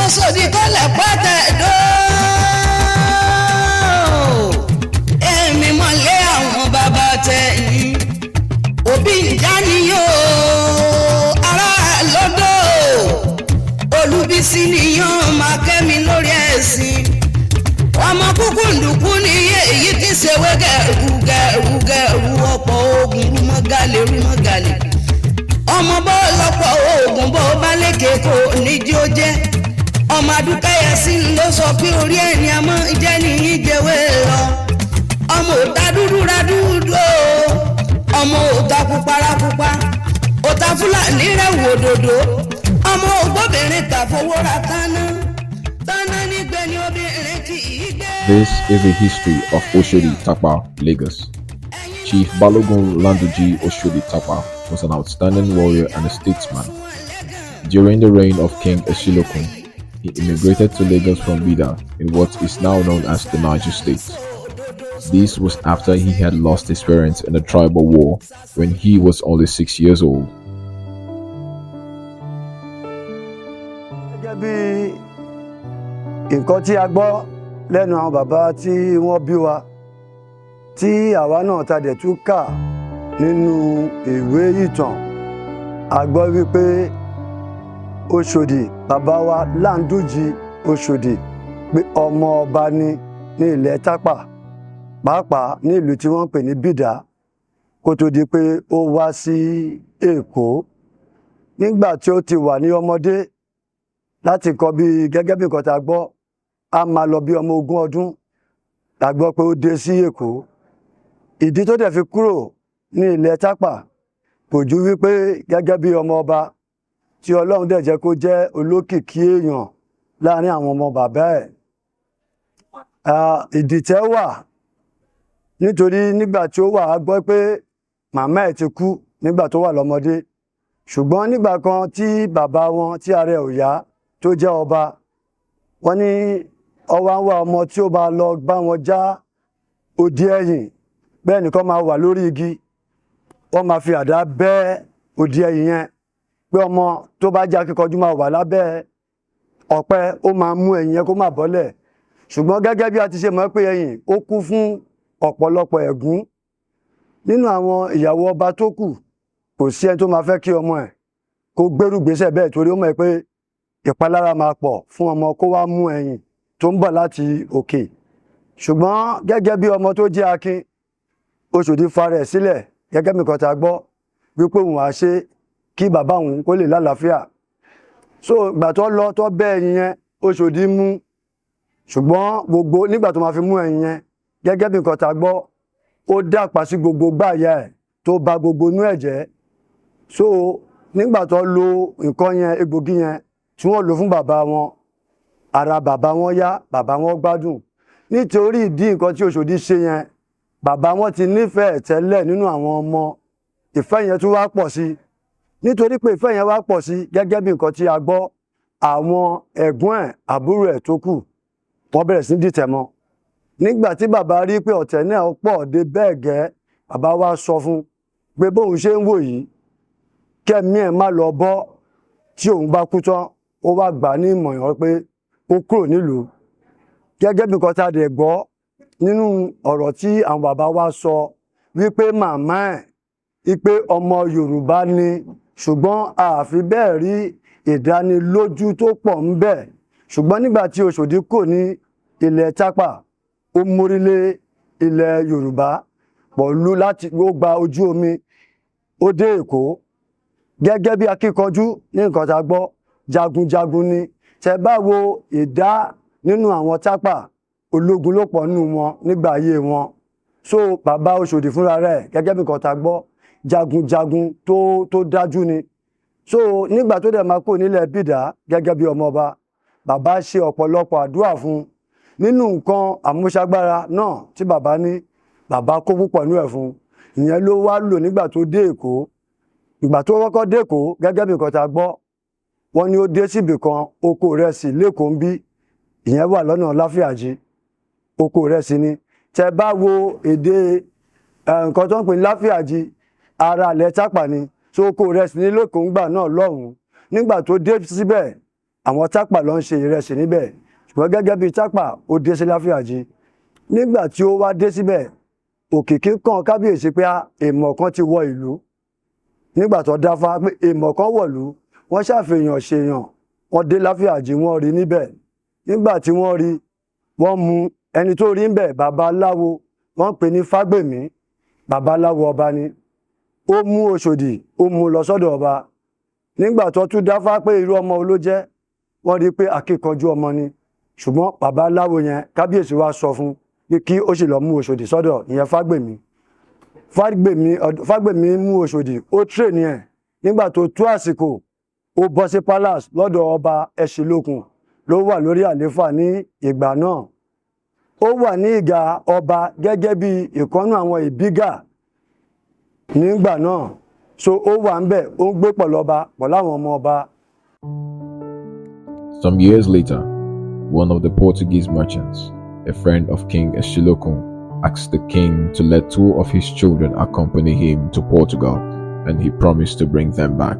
Oshodi tó lẹ̀ pẹ́tẹ́ dó. Èmi mọ̀lẹ́ àwọn bàbá tẹ̀yìn. Òbí ìjà ni yóò ará lọ́dọ̀. Olúbísí nìyàn máa kẹ́mi lórí ẹ̀sìn. Ọmọ kúkú ndùkú ni èyí tí ṣèwé gẹ̀rù ọ̀pọ̀ ogun rúmọ́gàlè. Ọmọ bọ́ lọ́pọ̀ oògùn bọ́ bá lékè kò níjí ó jẹ́. Ọmọ adúkẹ́yẹ sí ló sọ pé orí ẹni àmọ́ jẹ́ nìyí jẹ́wé lọ. Ọmọ òta dúdú ra dúdú o. Ọmọ òta pupa ra pupa. Òta Fúlàní rẹ̀ wò dòdò. Ọmọ ògbóbìnrin tà fowó ra tánná. Tánná nígbẹ́ ni obìnrin kì í gbé. This is the history of Oshodi Tapa, Lagos. Chief Balogun Oshodi Tapa was an outstanding warrior and a statesman. During the reign of King Esilokun, he immigrated to Lagos from Bida in what is now known as the Niger State. This was after he had lost his parents in a tribal war when he was only 6 years old. Nǹkan tí a gbọ́ lẹ́nu àwọn bàbá tí wọ́n bí wa tí àwa náà ta dẹ̀ tún kà nínú ìwé ìtàn a gbọ́ wípé Oshodi bàbá wa Landuji Oshodi pé ọmọ ọba ní ilẹ̀ Tapa pàápàá ní ìlú tí wọ́n pè ní Bida kó tó di pé ó wá sí Èkó nígbà tí ó ti wà ní ọmọdé láti kọ́ bí gẹ́gẹ́ bí nǹkan tá gbọ́ a máa lọ bí ọmọ 20 ọdún la gbọ́ pé ó dé sí Èkó. Ìdí tó dẹ̀ fi kúrò ní ilẹ̀ Tapa kò ju wípé gẹ́gẹ́ bí ọmọ ọba tí Ọlọ́run dẹ̀ jẹ́ kó jẹ́ olókìkí èèyàn láàrin àwọn ọmọ bàbá ẹ̀. Ìdìtẹ̀ wà nítorí nígbà tí ó wà á gbọ́ pé màmá ẹ̀ ti kú nígbà tó wà lọ́mọdé ṣùgbọ́n nígbà kan tí bàbá wọn tí ààrẹ ò yá tó jẹ́ ọba wọ́n ní ọwá ń wá ọmọ tí ó bá lọ bá wọn já odi ẹ̀yìn bẹ́ẹ̀ nìkan máa wà lórí igi wọ́n máa fi àdá bẹ́ odi ẹ̀yìn yẹn pé ọmọ tó bá já kíkọjú máa wà lábẹ́ ọ̀pẹ ó máa mú ẹ̀yìn yẹn kó má bọ́lẹ̀ ṣùgbọ́n gẹ́gẹ́ bí a ti ṣe mọ̀ pé ẹ̀yìn ó kú fún ọ̀pọ̀lọpọ̀ ẹ̀gún nínú àwọn ìyàwó ọba tó kù kò sí ẹni tó máa fẹ́ kí ọmọ ẹ̀ kó gbérù gbésẹ̀ bẹ́ẹ̀ torí ó mọ̀ pé ìpalára máa pọ̀ fún ọmọ kó wá mú ẹ̀yìn tó ń bọ̀ láti òkè ṣùgbọ́n gẹ́gẹ́ bí ọmọ tó jẹ́ akin Oshodi farẹ̀ sílẹ̀ gẹ́gẹ́ bí kan tá gbọ́ wípé òun á ṣe kí bàbá òun kó lè lálàáfíà so ìgbà tó lọ tó bẹ́ ẹ̀yìn yẹn Oshodi mú ṣùgbọ́n gbogbo nígbà tó máa fi mú ẹ̀yìn yẹn gẹ́gẹ́ bí kan tá gbọ́ ó dàpá sí gbogbo gbáyà ẹ̀ tó bà gbogbo inú ẹ̀ jẹ́ so nígbà tó lo nǹkan yẹn egbògi yẹn tí wọ́n lò fún bàbá wọn ara bàbá wọn yá bàbá wọn gbádùn nítorí ìdí nǹkan tí Oshodi ṣe yẹn bàbá wọn ti nífẹ̀ẹ́ tẹ́lẹ̀ nínú àwọn ọmọ ìfẹ́ yẹn tún wá pọ̀ sí nítorí pé ìfẹ́ yẹn wá pọ̀ sí gẹ́gẹ́ bí nǹkan tí a gbọ́ àwọn ẹ̀gbọ́n ẹ̀ àbúrò ẹ̀ tó kù wọ́n bẹ̀rẹ̀ sí dìtẹ̀ mọ́ nígbà tí bàbá rí pé ọ̀tẹ̀ náà pọ̀ dé bẹ́ẹ̀ gẹ́ bàbá wa sọ fún pé bóun ṣe ń wò yìí kẹ́mi ẹ̀ má lọ bọ́ tí òun bá kú tán ó wá gbà ní ìmọ̀ràn pé ó kúrò nílùú gẹ́gẹ́ bí nǹkan tá a dẹ̀ gbọ́ nínú ọ̀rọ̀ tí àwọn bàbá wa sọ wípé màmá ẹ̀ wípé ọmọ Yorùbá ni ṣùgbọ́n àfi bẹ́ẹ̀ rí ìdánilójú tó pọ̀ ń bẹ ṣùgbọ́n nígbà tí Oshodi kò ní ilẹ̀ Tapa ó mórílé ilẹ̀ Yorùbá pọ̀lú láti ó gba ojú omi ó dé Èkó gẹ́gẹ́ bí akíkanjú ní nǹkan tá gbọ́ jagunjagun ni tẹ́ bá wo ìdá nínú àwọn Tapa ológun ló pọ̀ nínú wọn nígbà ayé wọn so bàbá Oshodi fúnra rẹ̀ gẹ́gẹ́ bí nǹkan tá gbọ́ jagunjagun tó dájú ni so nígbà tó dẹ̀ máa kó nílẹ̀ Bida gẹ́gẹ́ bí ọmọọba bàbá ṣe ọ̀pọ̀lọpọ̀ àdúrà fún nínú nǹkan àmúṣagbára náà tí bàbá ní bàbá kó púpọ̀ nínú ẹ̀ fún ìyẹn ló wá lò nígbà tó dé Èkó ìgbà tó kọ́kọ́ dé Èkó gẹ́gẹ́ bí nǹkan tá gbọ́ wọ́n ní ó dé síbì kan oko rẹ̀ sí lẹ́kọ̀ọ́ ń bí ìyẹn wà lọ́nà Láfíàjì oko rẹ̀ sí ni tẹ́ bá wo èdè nǹkan tó ń pè ní Láfíàjì ara ilẹ̀ Tapa ni so oko rẹ̀ sí ní lẹ́kọ̀ọ́ ń gbà náà lọ́hùn nígbà tó dé síbẹ̀ àwọn Tapa ló ń ṣe ìrẹsì níbẹ̀ ṣùgbọ́n gẹ́gẹ́ bí Tapa ó dé sí Láfíàjì nígbà tí ó wá dé síbẹ̀ òkìkí kan kábíyèsí pé èèmọ̀ kan ti wọ ìlú nígbà tó dáfá pé èèmọ̀ kan wọ̀lú wọ́n ṣàfihàn ṣèyàn wọ́n dé Láfíàjì wọ́n rí níbẹ̀ nígbà tí wọ́n rí wọ́n mú ẹni tó rí níbẹ̀ babaláwo wọ́n pè ní Fágbèmí babaláwo ọba ni ó mú Oṣòdì ó mú lọ sọ́dọ̀ ọba nígbà tó tún dáfá pé irú ọmọ ló jẹ́ wọ́n rí pé akíkanjú ọmọ ni ṣùgbọ́n babaláwo yẹn kábíyèsí wá sọ fún pé kí ó sì lọ mú Oṣòdì sọ́dọ̀ ìyẹn Fágbèmí mú Oṣòdì ó tírèènì ẹ̀ nígbà tó tú àsìkò ó bọ́ sí palace lọ́dọ̀ ọba Ẹ̀ṣìlókun ló wà lórí àléfà ní ìgbà náà ó wà ní ìgà ọba gẹ́gẹ́ bí ìkọ́nú àwọn ìbígà nígbà náà so ó wà ń bẹ̀ ó ń gbé pẹ̀lú ọba pẹ̀lú àwọn ọmọ ọba. Some years later, one of the Portuguese merchants, a friend of King Ẹ̀ṣìlókun, asked the king to let 2 of his children accompany him to Portugal, and he promised to bring them back.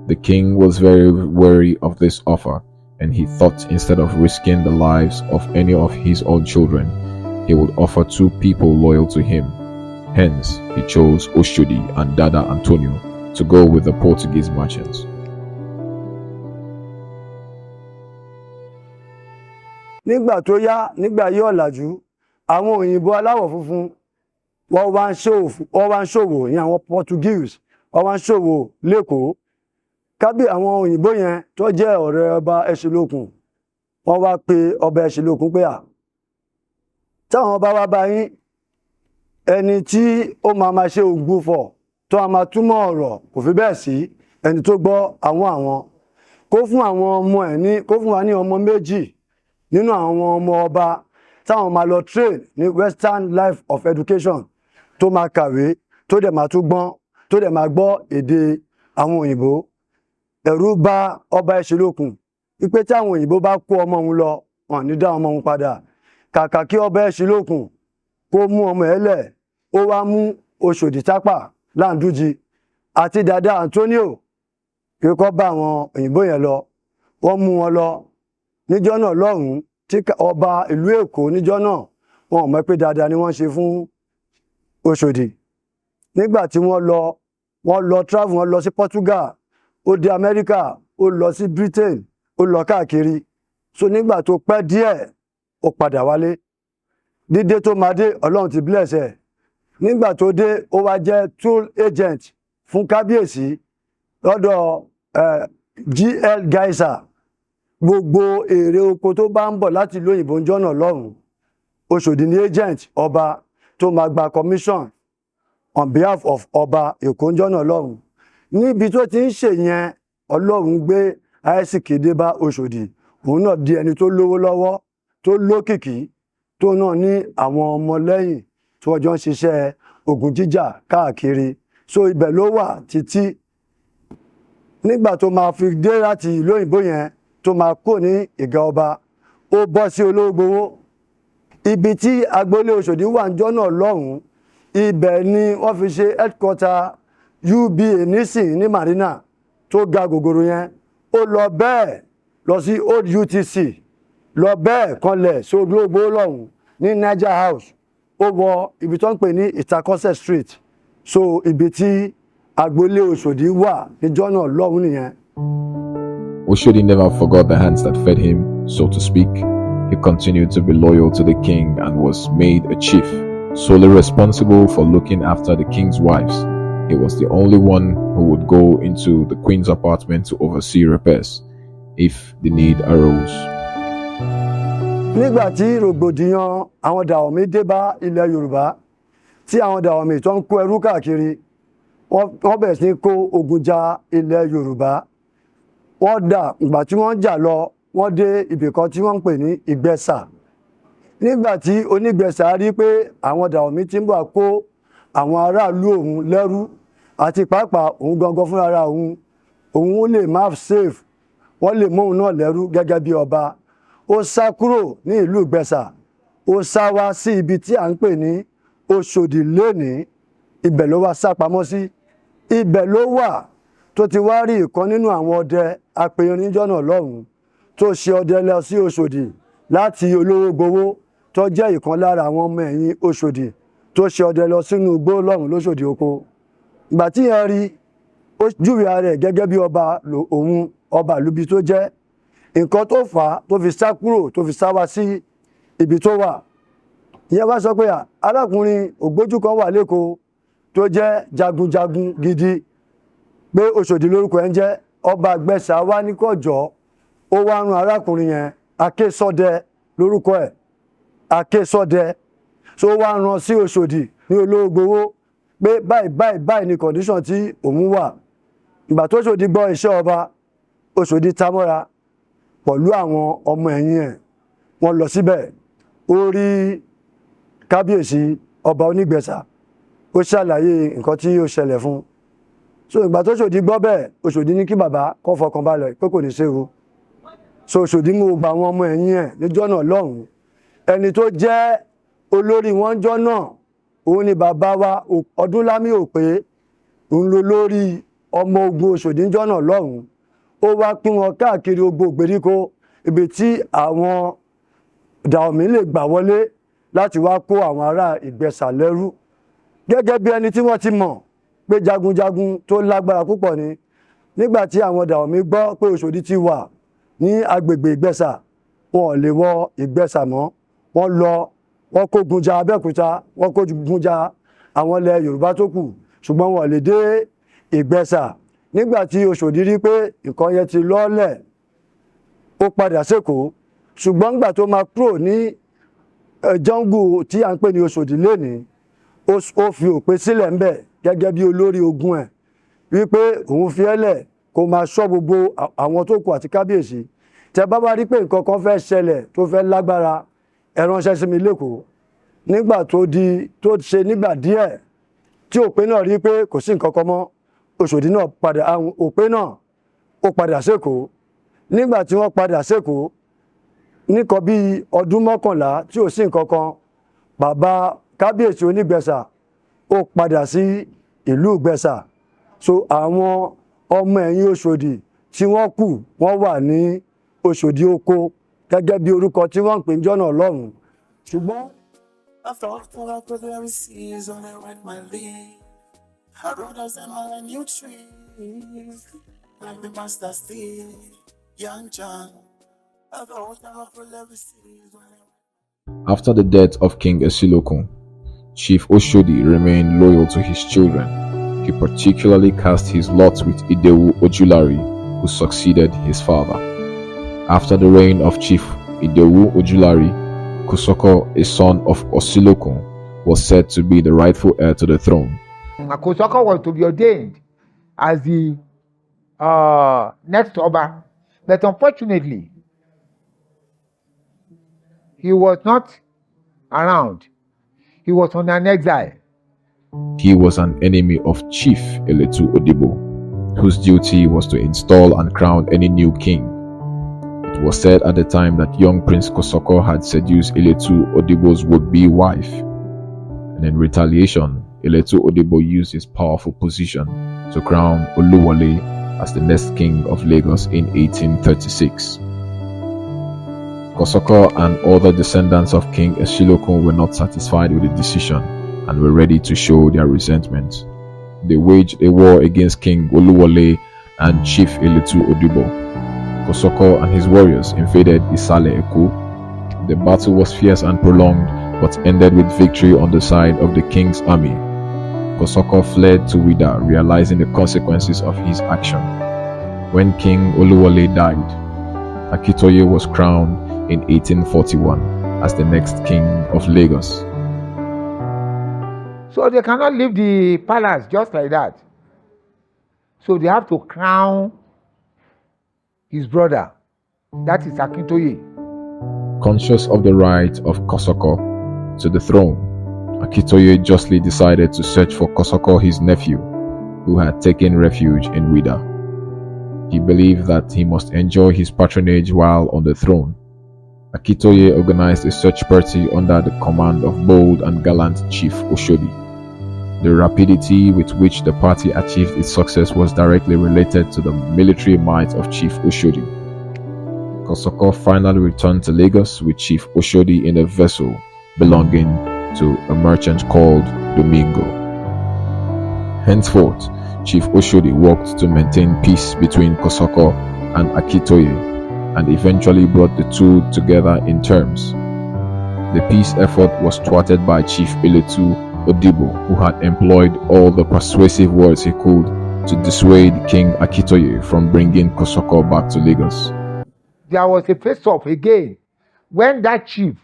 The king was very wary of this offer, and he thought instead of risking the lives of any of his own children, he would offer 2 people loyal to him. Hence, he chose Oshodi and Dada Antonio to go with the Portuguese merchants. Nígbà tó yá nígbà yí ọ̀làjú àwọn òyìnbó aláwọ̀ funfun wọ́n wá ń ṣòwò ní àwọn Portuguese wọ́n wá ń ṣòwò lẹ́kọ̀ọ́ àwọn òyìnbó yẹn tó jẹ́ ọ̀rẹ́ ọba Ẹ̀ṣìlókun wọ́n wá pe ọba Ẹ̀ṣìlókun pé táwọn bá wá bá yín ẹni tí ó máa ṣe ògbúfọ̀ tó a máa túmọ̀ ọ̀rọ̀ kò fi bẹ́ẹ̀ sí ẹni tó gbọ́ àwọn kó fún àwọn ọmọ ẹ̀ ní kó fún wa ní ọmọ méjì nínú àwọn ọmọ ọba táwọn máa lọ train ní Western Life of Education tó máa kàwé tó dẹ̀ máa tún gbọ́n tó dẹ̀ máa gbọ́ èdè àwọn òyìnbó. Ẹ̀rù bà ọba Ẹ̀ṣìlókun wípé tí àwọn òyìnbó bá kó ọmọ òun lọ wọn ní dá ọmọ òun padà kàkà kí ọba Ẹ̀ṣìlókun kó mú ọmọ ẹ̀ lẹ̀ ó wá mú Oṣòdì Tapa Láǹdújì àti Dada Antonio kí kó bá àwọn òyìnbó yẹn lọ wọ́n mú wọn lọ níjọ́ náà lọ́hùn-ún tí ọba ìlú Èkó níjọ́ náà wọn ò mọ̀ pé dáadáa ni wọ́n ṣe fún Oṣòdì nígbà tí wọ́n lọ travel wọ́n lọ sí Portugal ó dé Amẹ́ríkà ó lọ sí Britain ó lọ káàkiri so nígbà tó pẹ́ díẹ̀ ó padà wálé dídé tó máa dé Ọlọ́run ti bless ẹ̀ nígbà tó dé ó wá jẹ́ tool agent fún kábíyèsí lọ́dọ̀ GL Geyser gbogbo èrè oko tó bá ń bọ̀ láti ìlú òyìnbó jọ́nà lọ́hùn Oṣòdì ní agent ọba tó máa gba commission on behalf of ọba Èkó jọ́nà lọ́hùn níbi tó ti ń ṣe yẹn Ọlọ́run gbé àìsíkì dé bá Oṣòdì òun náà di ẹni tó lówó lọ́wọ́ tó lókìkí tó náà ní àwọn ọmọlẹ́yìn tí wọ́n jọ ń ṣiṣẹ́ ogun jíjà káàkiri so ibẹ̀ ló wà títí nígbà tó máa fi dé láti ìlú òyìnbó yẹn tó máa kó ní ìgà ọba ó bọ́ sí Ológbowó ibi tí agboolé Oṣòdì wà níjọ́ náà lọ́hùn ibẹ̀ ni wọ́n fi ṣe headquarter UBA nísìn ní Marina tó ga gògòrò yẹn ó lọ bẹ́ẹ̀ lọ sí Old UTC lọ bẹ́ẹ̀ kanlẹ̀ sí Ológbowó lọ́hùn ní Niger House ó wọ ibi tó ń pè ní Ìtakọ́sẹ̀ Street so ibi tí agboolé Oṣòdì wà níjọ́ náà lọ́hùn nìyẹn. Oshodi never forgot the hands that fed him, so to speak. He continued to be loyal to the king and was made a chief, solely responsible for looking after the king's wives. He was the only one who would go into the queen's apartment to oversee repairs, if the need arose. Nígbà tí rògbòdìyàn àwọn Dàwọ̀mí dé bá ilẹ̀ Yorùbá, tí àwọn Dàwọ̀mí tó ń kó ẹrú káàkiri, wọ́n bẹ̀rẹ̀ sí kó ogun ja ilẹ̀ Yorùbá. Wọ́n dà ìgbà tí wọ́n jà lọ wọ́n dé ibì kan tí wọ́n ń pè ní Ìgbẹ́sà nígbà tí Onígbẹ̀sà rí pé àwọn Dàwọ̀mí tí ń bọ̀ kó àwọn aráàlú òun lẹ́rú àti pàápàá òun gangan fúnra ara òun lè má safe wọ́n lè mú òun náà lẹ́rú gẹ́gẹ́ bí ọba ó sá kúrò ní ìlú Ìgbẹ́sà ó sá wá sí ibi tí à ń pè ní Oṣòdì lénìí ibẹ̀ ló wá sá pamọ́ sí ibẹ̀ ló wà tó ti wá rí ìkan nínú àwọn ọdẹ apẹ̀yìn níjọ́nà lọ́hùn tó ṣe ọdẹ lọ sí Oṣòdì láti olówó gbowó tó jẹ́ ìkan lára àwọn ọmọ ẹ̀yìn Oṣòdì tó ṣe ọdẹ lọ sínú igbó lọ́hùn lóṣòdì oko. Ìgbà tí yẹn rí ó júwe ara rẹ̀ gẹ́gẹ́ bí ọba òun ọba ìlúbi tó jẹ́, nǹkan tó fà á tó fi sá kúrò tó fi sá wá sí ibi tó wà. Ìyẹn wá sọ pé arákùnrin ògbójú kan wà lẹ́kọ̀ọ́ tó jẹ́ jagunjagun gidi pé Oṣòdì lórúkọ ẹ̀ ń jẹ́. Ọba Ìgbẹ̀sà wá ní kọjọ́ ó wá rán arákùnrin yẹn Akésọdẹ lórúkọ ẹ̀, Akésọdẹ tó wá rán sí Oṣòdì ní olówó gbowó pé báyìí ni condition tí òun wà. Ìgbà tó Oṣòdì gbọ́ iṣẹ́ ọba, Oṣòdì tamọ́ra pẹ̀lú àwọn ọmọ ẹ̀yìn ẹ̀, wọ́n lọ síbẹ̀. Ó rí kábíyèsí ọba Onígbẹ̀sà, ó ṣàlàyé nǹkan tí ó ṣẹlẹ̀ fún. So ìgbà tó Oṣòdì gbọ́ bẹ́ẹ̀, Oṣòdì ní kí bàbá kó fọkàn balẹ̀ pé kò ní séwu. So Oṣòdì mú gba àwọn ọmọ ẹ̀yìn ẹ̀ níjọ́ náà lọ́hùn. Ẹni tó jẹ́ olórí wọn jọ́ náà òun ni bàbá wa Ọdúnlámì Òpé, òun ló lórí ọmọ ogun Oṣòdì níjọ́ náà lọ́hùn. Ó wá pín wọn káàkiri gbogbo ìgbèríko ibi tí àwọn Dàòmí lè gbà wọlé láti wá kó àwọn ará Ìgbẹ̀sà lẹ́rú. Gẹ́gẹ́ bí ẹni tí wọ́n ti mọ̀ pé jagunjagun tó lágbára púpọ̀ ni. Nígbà tí àwọn Dàòmí gbọ́ pé Oṣòdì ti wà ní agbègbè Ìgbẹ̀sà, wọn ò lè wọ Ìgbẹ̀sà mọ́. Wọ́n lọ, wọ́n kógun ja Abẹ́òkúta, wọ́n kógun ja àwọn ilẹ̀ Yorùbá tó kù, ṣùgbọ́n wọn ò lè dé Ìgbẹ̀sà. Nígbà tí Oṣòdì rí pé nǹkan yẹn ti lọ́lẹ̀, ó padà sékòó. Ṣùgbọ́n nígbà tó máa kúrò ní jọ́ngù tí à ń pè ní Oṣòdì lénìí, ó fi Òpé sílẹ̀ ńbẹ̀ gẹ́gẹ́ bí olórí ogun ẹ̀, wípé òun fi ẹ́lẹ̀ kó máa ṣọ́ gbogbo àwọn tó kù àti kábíyèsí. Tẹ́ bá wá rí pé nǹkan kan fẹ́ ṣẹlẹ̀ tó fẹ́ lágbára, ẹ ránṣẹ́ sí mi lÉkòó. Nígbà tó ṣe nígbà díẹ̀ tí Òpé náà rí pé kò sí nǹkan kan mọ́, Oṣòdì náà padà, àwọn Òpé náà ó padà sékòó. Nígbà tí wọ́n padà sékòó nìkan bí ọdún 11 tí ò sí nǹkan kan, bàbá kábíyèsí Onígbẹ̀sà ó padà sí ìlú Ìgbẹ̀sà. So àwọn ọmọ ẹ̀yìn Oṣòdì tí wọ́n kù wọ́n wà ní Oṣòdì oko gẹ́gẹ́ bí orúkọ tí wọ́n ń pè jọ́nà lọ́hùn. Ṣùgbọ́n After all the I could ever see is on I went my leave. I rode as a man a new tree. Like the master still, young John. After all the I could ever see is on I After the death of King Esilokun, Chief Oshodi remained loyal to his children. He particularly cast his lot with Idewu Ojulari, who succeeded his father. After the reign of Chief Idewu Ojulari, Kosoko, a son of Osilokun, was said to be the rightful heir to the throne. Kosoko was to be ordained as the next Oba, but unfortunately, he was not around. He was on an exile. He was an enemy of Chief Eletu Odibo, whose duty was to install and crown any new king. It was said at the time that young Prince Kosoko had seduced Eletu Odibo's would-be wife, and in retaliation, Eletu Odibo used his powerful position to crown Oluwole as the next king of Lagos in 1836. Kosoko and other descendants of King Esilokun were not satisfied with the decision and were ready to show their resentment. They waged a war against King Oluwole and Chief Eletu Odibo. Kosoko and his warriors invaded Isale Eku. The battle was fierce and prolonged, but ended with victory on the side of the king's army. Kosoko fled to Wida, realizing the consequences of his action. When King Oluwole died, Akitoye was crowned in 1841 as the next king of Lagos. So they cannot leave the palace just like that. So they have to crown his brother, that is Akintoye. Conscious of the right of Kosoko to the throne, Akitoye justly decided to search for Kosoko, his nephew, who had taken refuge in Wida. He believed that he must enjoy his patronage while on the throne. Akitoye organized a search party under the command of bold and gallant Chief Oshodi. The rapidity with which the party achieved its success was directly related to the military might of Chief Oshodi. Kosoko finally returned to Lagos with Chief Oshodi in a vessel belonging to a merchant called Domingo. Henceforth, Chief Oshodi worked to maintain peace between Kosoko and Akitoye and eventually brought the two together in terms. The peace effort was thwarted by Chief Eletu Odibo, who had employed all the persuasive words he could to dissuade King Akitoye from bringing Kosoko back to Lagos. There was a face-off again when that chief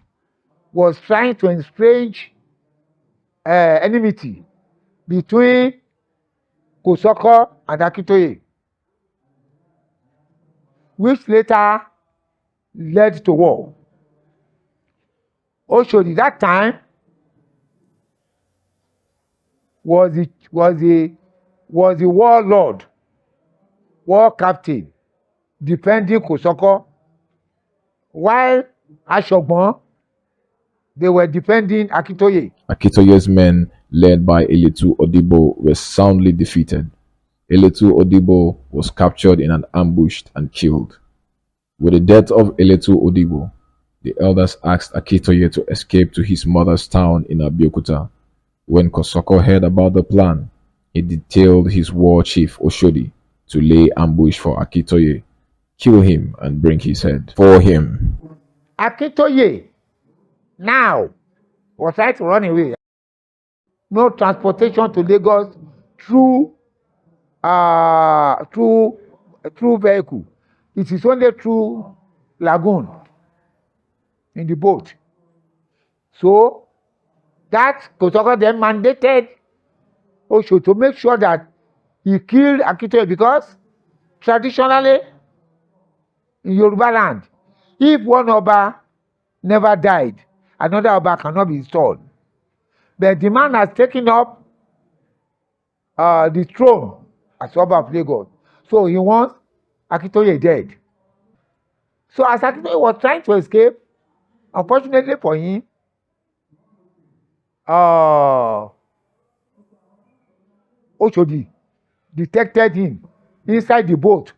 was trying to estrange enmity between Kosoko and Akitoye, which later led to war. Oshodi that time was the warlord, war captain, defending Kosoko, while Ashogbon, they were defending Akitoye. Akitoye's men, led by Eletu Odibo, were soundly defeated. Eletu Odibo was captured in an ambush and killed. With the death of Eletu Odibo, the elders asked Akitoye to escape to his mother's town in Abeokuta. When Kosoko heard about the plan, he detailed his war chief Oshodi to lay ambush for Akitoye, kill him and bring his head for him. Akitoye now was trying to run away. No transportation to Lagos through vehicle. It is only through lagoon in the boat. So that Kosoko then mandated Oshodi to make sure that he killed Akitoye, because traditionally in Yoruba land, if one Oba never died, another Oba cannot be installed. But the man has taken up the throne as Oba of Lagos. So he wants Akitoye dead. So as Akitoye was trying to escape, unfortunately for him, Oshodi detected him inside the boat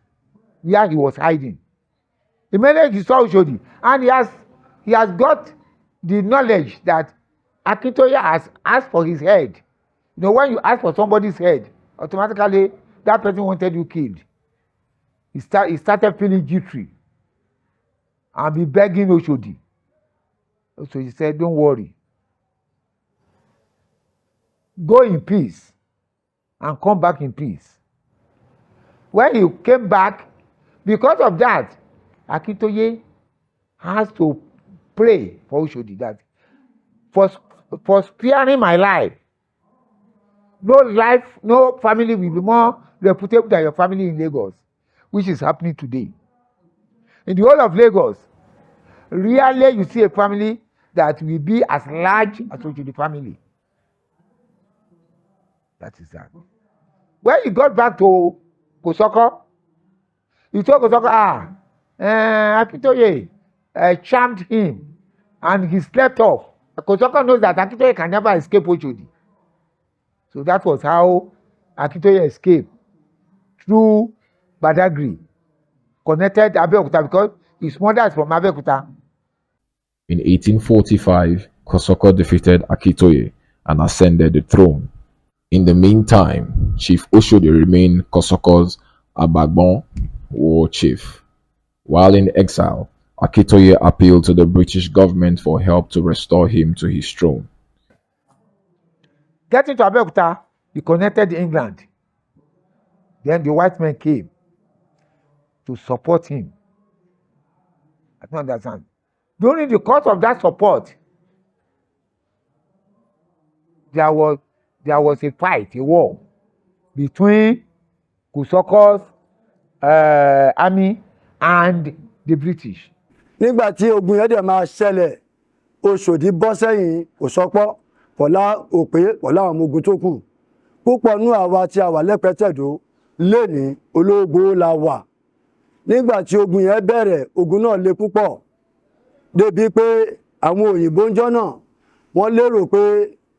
where he was hiding. Immediately he saw Oshodi, and he has got the knowledge that Akitoye has asked for his head. You know, when you ask for somebody's head, automatically that person wanted you killed. He started feeling jittery and be begging Oshodi. So he said, "Don't worry. Go in peace and come back in peace." When he came back, because of that, Akitoye has to pray for Oshodi that for sparing my life. No family will be more reputable than your family in Lagos, which is happening today. In the whole of Lagos, rarely you see a family that will be as large as Oshodi family. That is that. When he got back to Kosoko, he told Kosoko, Akitoye charmed him and he slept off. Kosoko knows that Akitoye can never escape Oshodi. So that was how Akitoye escaped through Badagry, connected Abeokuta, because his mother is from Abeokuta. In 1845, Kosoko defeated Akitoye and ascended the throne. In the meantime, Chief Oshodi remained Kosoko's Abagbon war chief. While in exile, Akitoye appealed to the British government for help to restore him to his throne. Getting to Abeokuta, he connected England. Then the white men came to support him. I don't understand. During the course of that support, there was a fight, a war between Kosoko's army and the British. Nígbà tí ogun yẹn dẹ̀ máa ṣẹlẹ̀, Oṣòdì bọ́ sẹ́yìn Òṣọ́pọ̀ pọ̀lá òpé pọ̀lá àwọn ọmọ ogun tó kù. Púpọ̀ nú àwa tí a wà lẹ́pẹ̀tẹ̀dó lénìí olóògbó la wà. Nígbà tí ogun yẹn bẹ̀rẹ̀, ogun náà le púpọ̀. Débi pé àwọn òyìnbó ń jọ́ náà, wọ́n lérò pé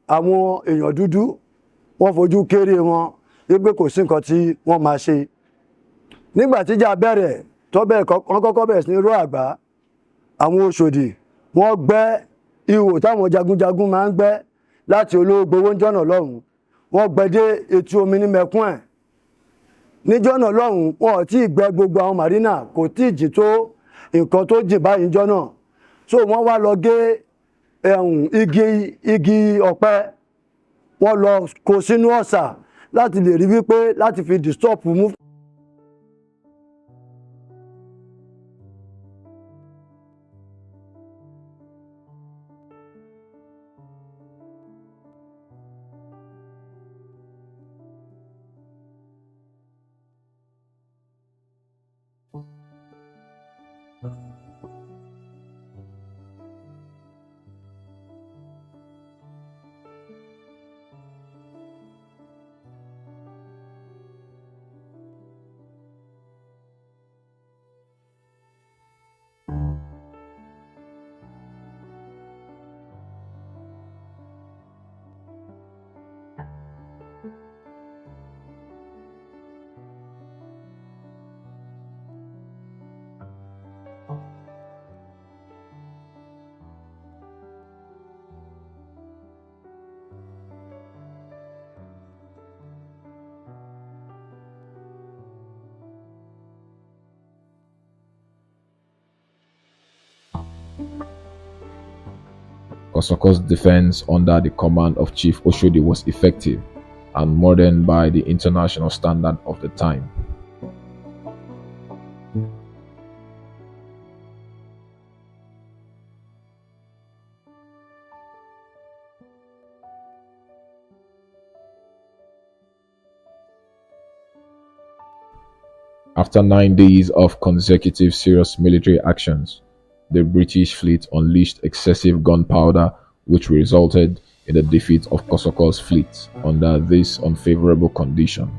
àwọn èèyàn dúdú wọ́n fojú kéré wọn wípé kò sí nǹkan tí wọ́n máa ṣe. Nígbà tíjà bẹ̀rẹ̀ wọ́n kọ́kọ́ bẹ̀rẹ̀ sí ní ró àgbá, àwọn Oṣòdì wọ́n gbẹ́ ihò táwọn jagunjagun máa ń gbẹ́ láti Ológbowó jọ́nà lọ́hùn, wọ́n gbẹ́ dé etí omi ní Mẹ̀kún ẹ̀. Níjọ́nà lọ́hùn wọn ò tí ì gbẹ́ gbogbo àwọn màrínà, kò tí ì jì tó nǹkan tó jì báyìí jọ́nà. So wọ́n wá lọ gé igi ọ̀pẹ, wọ́n lọ kó sínú ọ̀sà láti lè rí wípé láti fi disturb mú. Kosoko's defense under the command of Chief Oshodi was effective and modern by the international standard of the time. After 9 days of consecutive serious military actions, the British fleet unleashed excessive gunpowder, which resulted in the defeat of Kosoko's fleet under this unfavorable condition.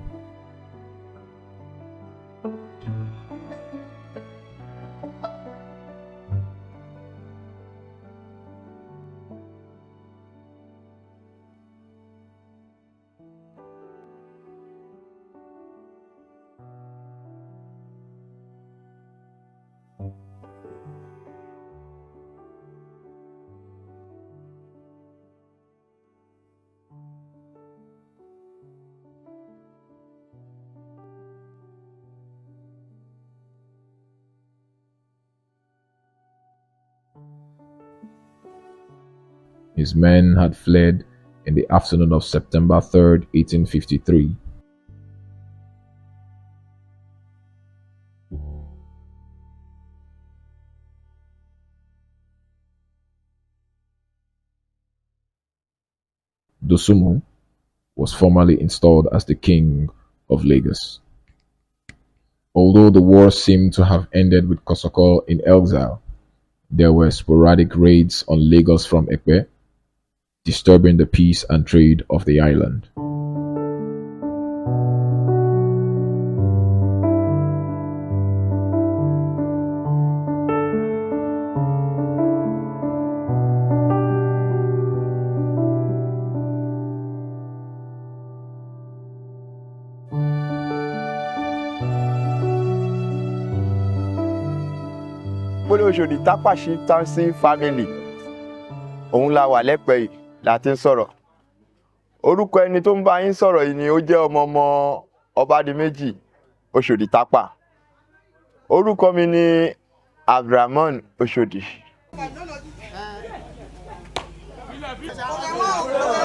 His men had fled in the afternoon of September 3rd, 1853. Dosumu was formally installed as the King of Lagos. Although the war seemed to have ended with Kosoko in exile, there were sporadic raids on Lagos from Ekpe, disturbing the peace and trade of the island. Olori Oshodi Tapa chieftaincy family òun la wà lẹ́pẹ́ yìí la ti ń sọ̀rọ̀. Orúkọ ẹni tó ń bá yín sọ̀rọ̀ yìí ni ó jẹ́ ọmọ Ọbádìméjì Oshodi Tapa. Orúkọ mi ni Abrahaman Oshodi.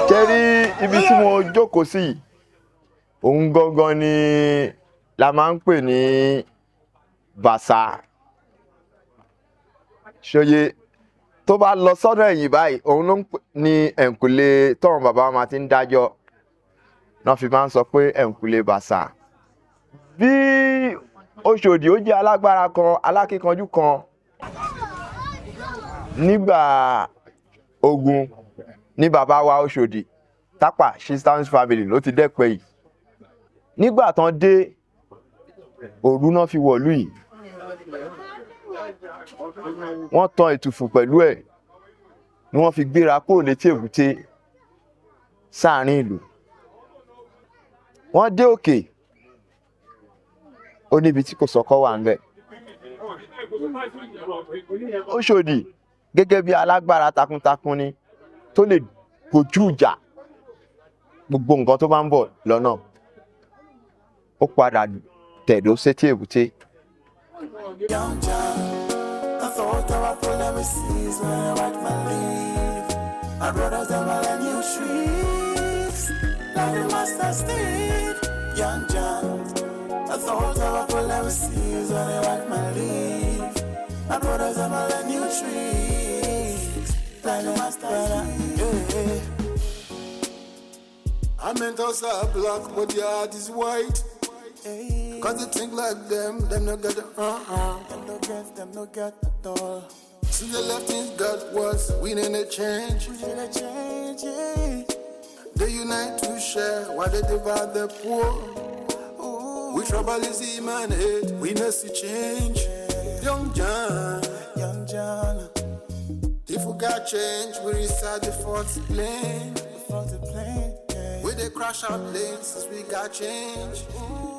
Kẹ́rí ibi tí mo jókòó sí òun gangan ni la máa ń pè ní Bàṣà. Ṣòye tó bá lọ sọ́dọ̀ ẹ̀yìn báyìí òun ló ní ẹ̀ǹkùlé tọ́run bàbá máa ti ń dájọ́ náà fi máa ń sọ pé ẹ̀ǹkùlé Bàṣà. Bí Oshodi ó jẹ́ alágbára kan alákíkanjú kan nígbà ogun ní bàbá wa Oshodi Tapa chieftaincy family ló ti dẹ́pẹ́ yìí. Nígbà tán dé òru náà fi wọ̀lú yìí. Wọ́n tan ètùfù pẹ̀lú ẹ̀ ni wọ́n fi gbéra kúrò létí èbúté sáàrin ìlú wọ́n dé òkè ó níbi tí Kòsọ́kọ́ wà ńbẹ̀. Oshodi gẹ́gẹ́ bí alágbára takuntakun ni tó lè kojú ìjà gbogbo nǹkan tó bá ń bọ̀ lọ́nà. Ó padà tẹ̀dó sétí èbúté. Young John, I thought I would pull every seas when I write my leave. My brothers them all in new trees, like the master stayed. Young John, I thought I would pull every seas when I write my leave. My brothers them all in new trees, like the master stayed. I meant us are black, but the heart is white. Cause they think like them no get it, them no get at all. Since the left things got worse, we need a change. Yeah. They unite to share while they divide the poor. Ooh. We trouble is him and hate, we need to change. Young John. If we got change, we restart the fourth plane. We they crash out lanes since we got change. Ooh.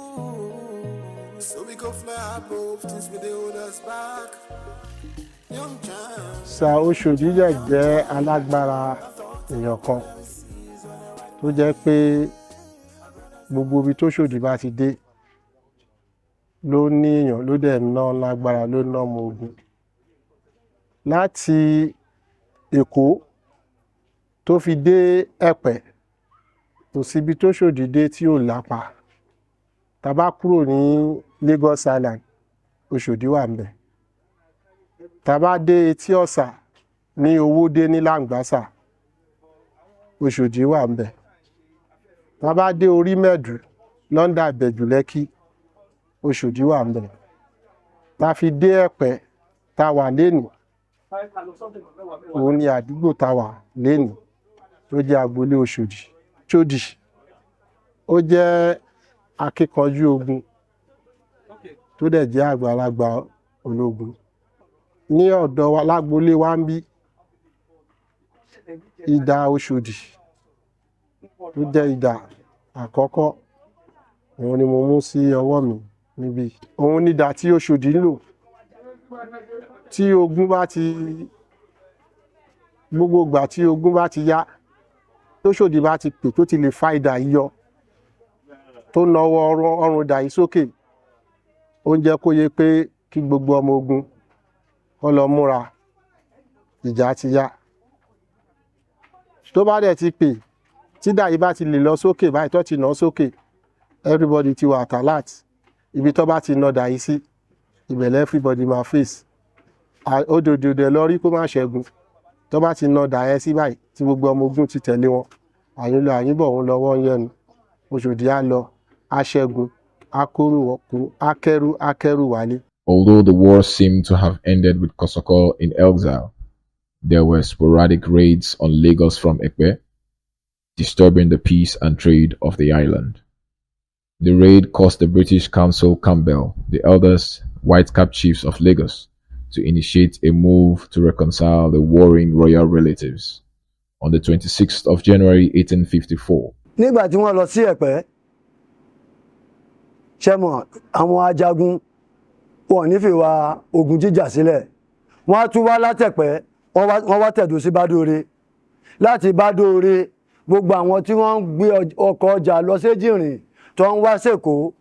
So we go fly above things with the hold us back. Young John. Sir Oshodi jẹ́ alágbára èèyàn kan tó jẹ́ pé gbogbo ibi tó Oshodi bá ti dé ló ní èèyàn ló dẹ̀ ná lágbára ló ná ọmọ ogun. Láti Èkó tó fi dé Ẹ̀pẹ́ kò síbi tó Oshodi dé tí ò lápá. Tá bá kúrò ní Lagos Island, Oshodi wà ńbẹ̀. Tá bá dé Etí Ọ̀sà ní Owódé ní Làǹgbàsà, Oshodi wà ńbẹ̀. Tá bá dé Orímẹ̀dù, London Ìbẹ̀jú Lẹ́kí, Oshodi wà ńbẹ̀. Tá fi dé Ẹ̀pẹ́ tá wà lénìí, òun ni àdúgbò tá wà lénìí tó jẹ́ agboolé Oshodi. Oshodi ó jẹ́ akíkanjú ogun tó dẹ̀ jẹ́ àgbàlagbà ológun. Ní ọ̀dọ̀ wa lágboolé wa ń bí idà Oshodi tó jẹ́ idà àkọ́kọ́ òun ni mo mú sí ọwọ́ mi níbí. Òun ni idà tí Oshodi ń lò tí ogun bá ti gbogbo ìgbà tí ogun bá ti yá tó Oshodi bá ti pè tó ti lè fa idà yíyọ tó nawọ́ ọrùn idà yìí sókè, ó ń jẹ́ kó yé pé kí gbogbo ọmọ ogun kó lọ múra ìjà ti yá. Tó bá dẹ̀ ti pè tí idà yìí bá ti lè lọ sókè báyìí tó ti nà sókè, everybody ti wà alert. Ibi tó bá ti nà idà yìí sí ìbẹ̀lẹ̀ everybody máa face. Òdòdó lọ rí kó má ṣẹ́gun. Tó bá ti nà idà yẹn sí báyìí tí gbogbo ọmọ ogun ti tẹ̀lé wọn, àyínlọ àyínbọ̀ òun lọ́wọ́ ń yẹnu. Oshodi á lọ aṣẹ́gun akẹ́rù wálé. Although the war seemed to have ended with Kòsọ́kọ́ in exile, there were sporadic raids on Lagos from Ẹ̀pẹ́, disturbing the peace and trade of the island. The raid caused the British Council Campbell, the eldest white-cap chiefs of Lagos, to initiate a move to reconcile the warring royal relatives. On the 26th of January 1854, nígbà tí wọ́n lọ sí Ẹ̀pẹ́, ṣẹ́mọ̀ àwọn ajagun wọn nífẹ̀ẹ́ wa ogun jíjà sílẹ̀. Wọ́n á tún wá látẹ̀pẹ́, wọ́n wá tẹ̀dó sí Bádóore. Láti Bádóore, gbogbo àwọn tí wọ́n ń gbé ọkọ̀ ọjà lọ séjìrìn tó ń wá sẹ́kọ̀ọ́,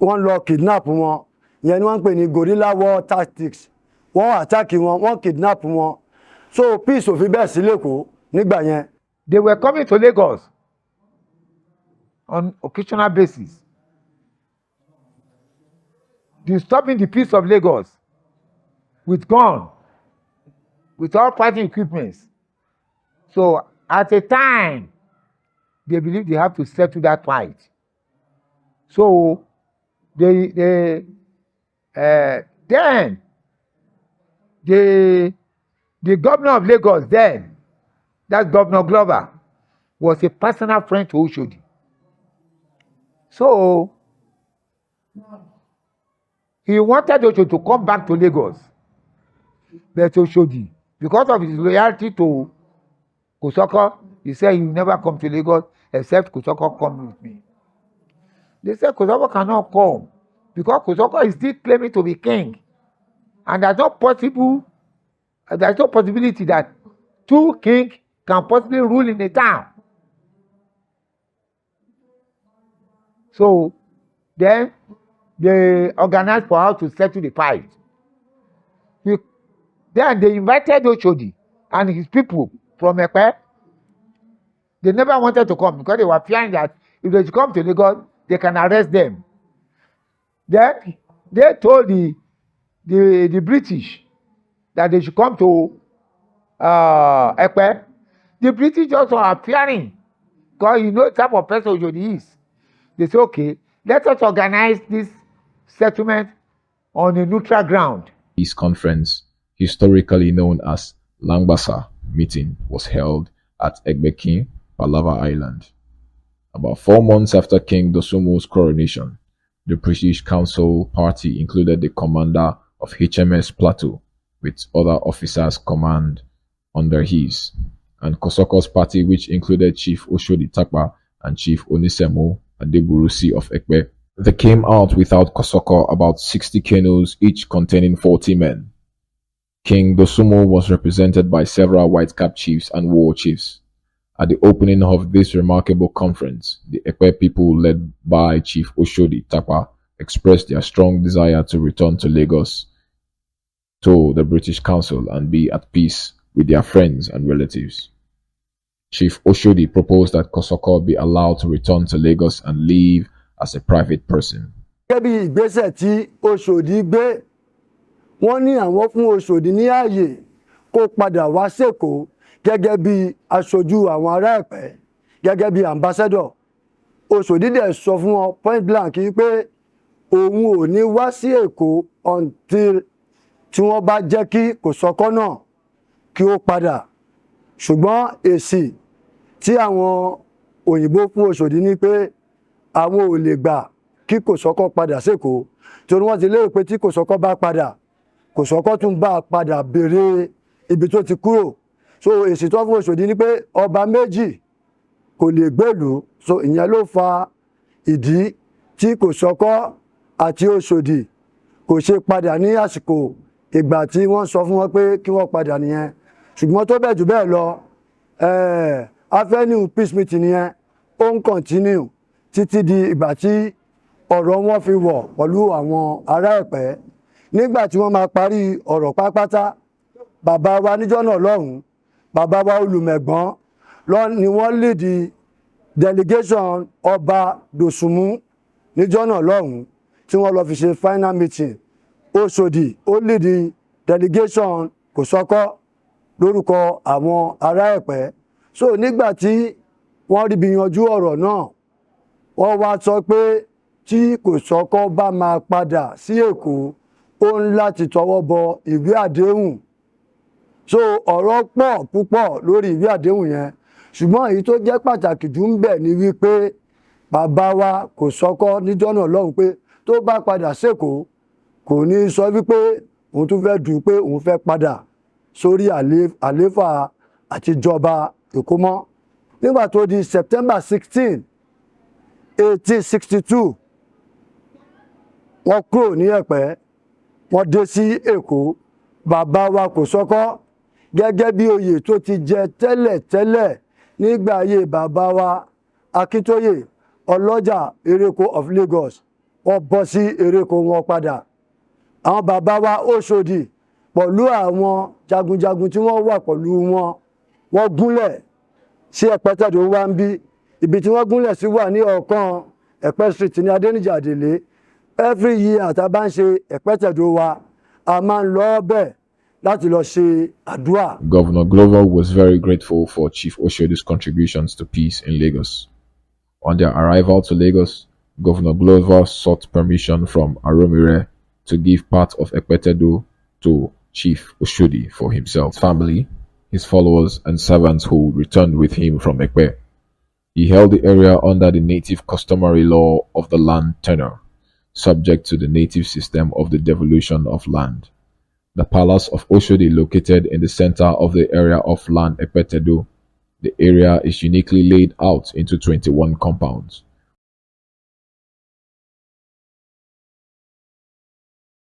wọ́n lọ kidnap wọn. Ìyẹn ni wọ́n ń pè ní guerrilla war tactics. Wọ́n attack wọn, wọ́n kidnap wọn. So peace ò fi bẹ́ẹ̀ sí l'Ékòó nígbà yẹn. They were coming to Lagos on occasional basis, disturbing the peace of Lagos with gun, with all fighting equipments. So at a time, they believe they have to settle that fight. So then the governor of Lagos then, that's Governor Glover, was a personal friend to Oshodi. So he wanted Oshodi to come back to Lagos. But Oshodi, because of his loyalty to Kòsọ́kọ́, he said he will never come to Lagos except Kòsọ́kọ́ come with me. They said Kosoko cannot come because Kosoko is still claiming to be king. And there's no possibility that two kings can possibly rule in a town. So then they organized for how to settle the fight. Then they invited Oshodi and his people from Ekpe. They never wanted to come because they were fearing that if they come to Lagos, they can arrest them. Then they told the British that they should come to Ekpe. The British also are fearing because you know the type of person Oshodi is. They say, okay, let us organize this settlement on a neutral ground. This conference, historically known as Langbasa meeting, was held at Egbekin, Palava Island. About 4 months after King Dosumo's coronation, the British Council Party included the commander of HMS Plateau with other officers command under his, and Kosoko's party, which included Chief Oshodi Tapa and Chief Onisemo Adeburusi of Ekpe. They came out without Kosoko, about 60 canoes, each containing 40 men. King Dosumo was represented by several white-cap chiefs and war chiefs. At the opening of this remarkable conference, the Ekpe people, led by Chief Oshodi Tapa, expressed their strong desire to return to Lagos, to the British Council, and be at peace with their friends and relatives. Chief Oshodi proposed that Kosoko be allowed to return to Lagos and live as a private person. Gẹ́gẹ́ bí ìgbésẹ̀ tí Oshodi gbé, wọ́n ní àwọn fún Oshodi ní ààyè kó padà wá s'Èkó gẹ́gẹ́ bí aṣojú àwọn ará Ẹ̀pẹ́, gẹ́gẹ́ bí ambassador. Oshodi dẹ̀ sọ fún wọn point blank pé òun ò ní wá sí Èkó until tí wọ́n bá jẹ́ kí Kòsọ́kọ́ náà kí ó padà. Ṣùgbọ́n èsì tí àwọn òyìnbó fún Oshodi ní pé àwọn ò lè gbà kí Kòsọ́kọ́ padà s'Èkó, torí wọ́n ti lérò pé tí Kòsọ́kọ́ bá padà, Kòsọ́kọ́ tún bá padà béèrè ibi tó ti kúrò. So èsì tó fún Oshodi ní pé ọba méjì kò lè gbèlú. So ìyẹn ló fa ìdí tí Kòsọ́kọ́ àti Oshodi kò ṣe padà ní àsìkò ìgbà tí wọ́n sọ fún wọn pé kí wọ́n padà nìyẹn. Ṣùgbọ́n tó bẹ́ẹ̀ jù bẹ́ẹ̀ lọ, avenue peace meeting yẹn ó ń continue títí di ìgbà tí ọ̀rọ̀ wọn fi wọ̀ pẹ̀lú àwọn ará Ẹ̀pẹ́. Nígbà tí wọ́n máa parí ọ̀rọ̀ pátápátá, bàbá wa níjọ́ náà lọ́hùn, bàbá wa Olùmẹ̀gbọ́n ni wọ́n lead delegation ọba Dòsùnmú níjọ́ náà lọ́hùn tí wọ́n lọ fi ṣe final meeting. Oshodi ó lead delegation Kòsọ́kọ́ lórúkọ àwọn ará Ẹ̀pẹ́. So nígbà tí wọ́n rí bí yanjú ọ̀rọ̀ náà, wọ́n wá sọ pé tí Kòsọ́kọ́ bá máa padà sí Èkó, ó ń láti tọwọ́ bọ ìwé àdéhùn. So ọ̀rọ̀ pọ̀ púpọ̀ lórí ìwé àdéhùn yẹn, ṣùgbọ́n èyí tó jẹ́ pàtàkì jù ń bẹ ni wípé bàbá wa Kòsọ́kọ́ níjọ́ náà lọ́hùn pé tó bá padà s'Èkó kò ní sọ wípé òun tún fẹ́ dùn pé òun fẹ́ padà sórí àléfà àtijọba Èkó mọ́. Nígbà tó di September 16, 1862, wọ́n kúrò ní Ẹ̀pẹ́, wọ́n dé sí Èkó. Bàbá wa Kòsọ́kọ́ gẹ́gẹ́ bí oyè tó ti jẹ tẹ́lẹ̀ nígbà ayé bàbá wa Akíntóyè Ọlọ́jà Ereko of Lagos, wọ́n bọ́ sí Ereko wọn padà. Àwọn bàbá wa Oshodi pẹ̀lú àwọn jagunjagun tí wọ́n wà pẹ̀lú wọn, wọ́n gúnlẹ̀ sí Ẹ̀pẹ́tẹ̀dó wá ń bí. Ibi tí wọ́n gúnlẹ̀ sí wà ní ọ̀kan Ẹ̀pẹ́ Street ní Adéníjì Àdèlé. Every year tá bá ń ṣe Ẹ̀pẹ́tẹ̀dó wa, a máa ń lọ bẹ̀ láti lọ ṣe àdúrà. Governor Glover was very grateful for Chief Oshodi's contributions to peace in Lagos. On their arrival to Lagos, Governor Glover sought permission from Aromire to give part of Ekpetedo to Chief Oshodi for himself, family, his followers, and servants who returned with him from Ekpe. He held the area under the native customary law of the land tenure, subject to the native system of the devolution of land. The palace of Oshodi, located in the center of the area of land Ekpetedo, the area is uniquely laid out into 21 compounds.